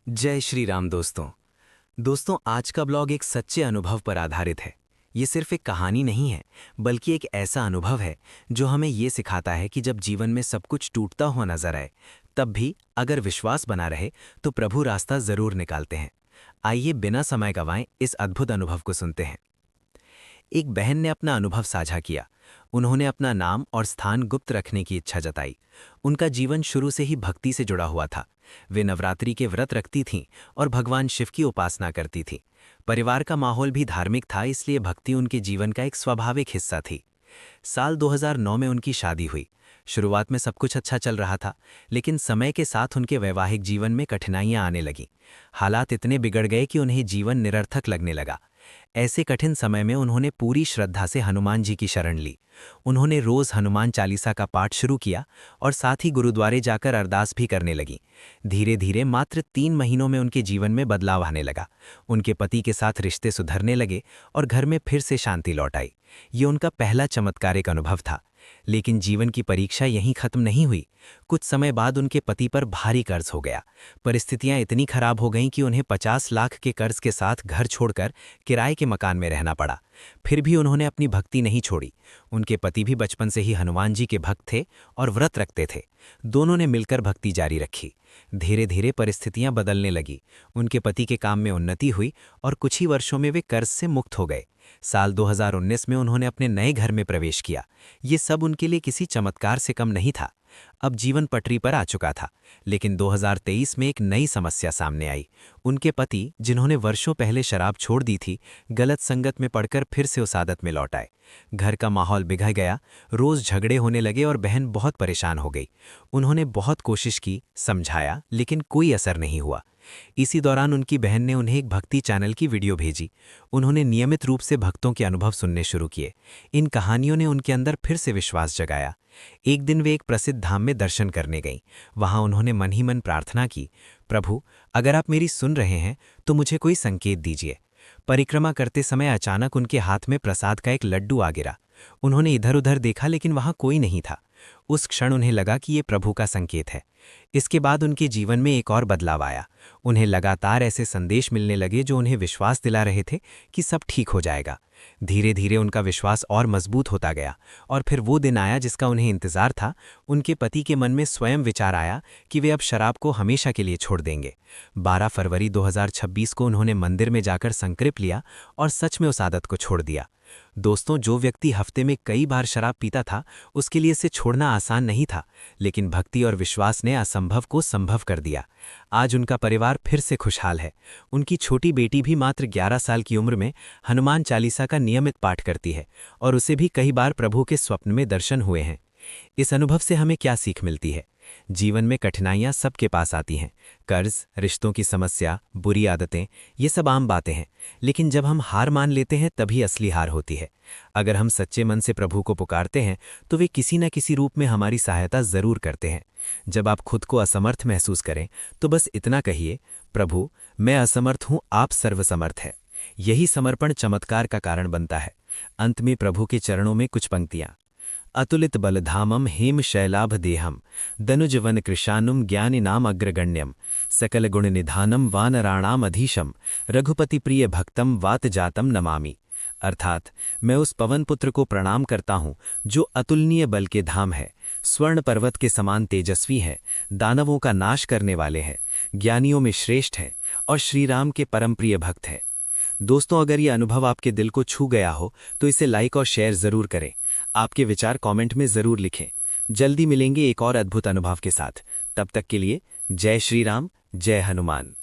जय श्री राम दोस्तों आज का ब्लॉग एक सच्चे अनुभव पर आधारित है। ये सिर्फ एक कहानी नहीं है, बल्कि एक ऐसा अनुभव है जो हमें ये सिखाता है कि जब जीवन में सब कुछ टूटता हुआ नजर आए, तब भी अगर विश्वास बना रहे तो प्रभु रास्ता जरूर निकालते हैं। आइए बिना समय गंवाए इस अद्भुत अनुभव को सुनते हैं। एक बहन ने अपना अनुभव साझा किया। उन्होंने अपना नाम और स्थान गुप्त रखने की इच्छा जताई। उनका जीवन शुरू से ही भक्ति से जुड़ा हुआ था। वे नवरात्रि के व्रत रखती थीं और भगवान शिव की उपासना करती थीं। परिवार का माहौल भी धार्मिक था, इसलिए भक्ति उनके जीवन का एक स्वाभाविक हिस्सा थी। साल 2009 में उनकी शादी हुई। शुरुआत में सब कुछ अच्छा चल रहा था, लेकिन समय के साथ उनके वैवाहिक जीवन में कठिनाइयां आने लगीं। हालात इतने बिगड़ गए कि उन्हें जीवन निरर्थक लगने लगा। ऐसे कठिन समय में उन्होंने पूरी श्रद्धा से हनुमान जी की शरण ली। उन्होंने रोज हनुमान चालीसा का पाठ शुरू किया और साथ ही गुरुद्वारे जाकर अरदास भी करने लगी। धीरे धीरे मात्र 3 महीनों में उनके जीवन में बदलाव आने लगा। उनके पति के साथ रिश्ते सुधरने लगे और घर में फिर से शांति लौट आई। ये उनका पहला चमत्कारिक अनुभव था। लेकिन जीवन की परीक्षा यहीं खत्म नहीं हुई। कुछ समय बाद उनके पति पर भारी कर्ज हो गया। परिस्थितियां इतनी खराब हो गईं कि उन्हें 50 लाख के कर्ज के साथ घर छोड़कर किराए के मकान में रहना पड़ा। फिर भी उन्होंने अपनी भक्ति नहीं छोड़ी। उनके पति भी बचपन से ही हनुमान जी के भक्त थे और व्रत रखते थे। दोनों ने मिलकर भक्ति जारी रखी। धीरे धीरे परिस्थितियां बदलने लगी। उनके पति के काम में उन्नति हुई और कुछ ही वर्षों में वे कर्ज से मुक्त हो गए। साल 2019 में उन्होंने अपने नए घर में प्रवेश किया। ये सब उनके लिए किसी चमत्कार से कम नहीं था। अब जीवन पटरी पर आ चुका था, लेकिन 2023 में एक नई समस्या सामने आई। उनके पति, जिन्होंने वर्षों पहले शराब छोड़ दी थी, गलत संगत में पड़कर फिर से उस आदत में लौट आए। घर का माहौल बिगड़ गया। रोज झगड़े होने लगे और बहन बहुत परेशान हो गई। उन्होंने बहुत कोशिश की, समझाया, लेकिन कोई असर नहीं हुआ। इसी दौरान उनकी बहन ने उन्हें एक भक्ति चैनल की वीडियो भेजी। उन्होंने नियमित रूप से भक्तों के अनुभव सुनने शुरू किए। इन कहानियों ने उनके अंदर फिर से विश्वास जगाया। एक दिन वे एक प्रसिद्ध धाम में दर्शन करने गईं। वहां उन्होंने मन ही मन प्रार्थना की, प्रभु, अगर आप मेरी सुन रहे हैं तो मुझे कोई संकेत दीजिए। परिक्रमा करते समय अचानक उनके हाथ में प्रसाद का एक लड्डू आ गिरा। उन्होंने इधर उधर देखा, लेकिन वहां कोई नहीं था। उस क्षण उन्हें लगा कि ये प्रभु का संकेत है। इसके बाद उनके जीवन में एक और बदलाव आया। उन्हें लगातार ऐसे संदेश मिलने लगे जो उन्हें विश्वास दिला रहे थे कि सब ठीक हो जाएगा। धीरे धीरे उनका विश्वास और मजबूत होता गया और फिर वो दिन आया जिसका उन्हें इंतजार था। उनके पति के मन में स्वयं विचार आया कि वे अब शराब को हमेशा के लिए छोड़ देंगे। 12 फरवरी 2026 को उन्होंने मंदिर में जाकर संकल्प लिया और सच में उस आदत को छोड़ दिया। दोस्तों, जो व्यक्ति हफ्ते में कई बार शराब पीता था, उसके लिए इसे छोड़ना आसान नहीं था, लेकिन भक्ति और विश्वास ने असंभव को संभव कर दिया। आज उनका परिवार फिर से खुशहाल है। उनकी छोटी बेटी भी मात्र 11 साल की उम्र में हनुमान चालीसा का नियमित पाठ करती है और उसे भी कई बार प्रभु के स्वप्न में दर्शन हुए हैं। इस अनुभव से हमें क्या सीख मिलती है? जीवन में कठिनाइयां सबके पास आती हैं। कर्ज, रिश्तों की समस्या, बुरी आदतें, ये सब आम बातें हैं। लेकिन जब हम हार मान लेते हैं तभी असली हार होती है। अगर हम सच्चे मन से प्रभु को पुकारते हैं तो वे किसी न किसी रूप में हमारी सहायता जरूर करते हैं। जब आप खुद को असमर्थ महसूस करें तो बस इतना कहिए, प्रभु, मैं असमर्थ हूं, आप सर्वसमर्थ हैं। यही समर्पण चमत्कार का कारण बनता है। अंत में प्रभु के चरणों में कुछ पंक्तियां। अतुलित बलधामम हेम शैलाभ देहम दनुजवन कृशानुम ज्ञानिनाम अग्रगण्यम सकल गुण निधानम वानराणाम अधीशम रघुपति प्रिय भक्तम वात जातम नमामि। अर्थात मैं उस पवन पुत्र को प्रणाम करता हूँ जो अतुलनीय बल के धाम है, स्वर्ण पर्वत के समान तेजस्वी है, दानवों का नाश करने वाले हैं, ज्ञानियों में श्रेष्ठ हैं और श्रीराम के परम प्रिय भक्त हैं। दोस्तों, अगर ये अनुभव आपके दिल को छू गया हो तो इसे लाइक और शेयर जरूर करें। आपके विचार कमेंट में जरूर लिखें। जल्दी मिलेंगे एक और अद्भुत अनुभव के साथ। तब तक के लिए जय श्री राम, जय हनुमान।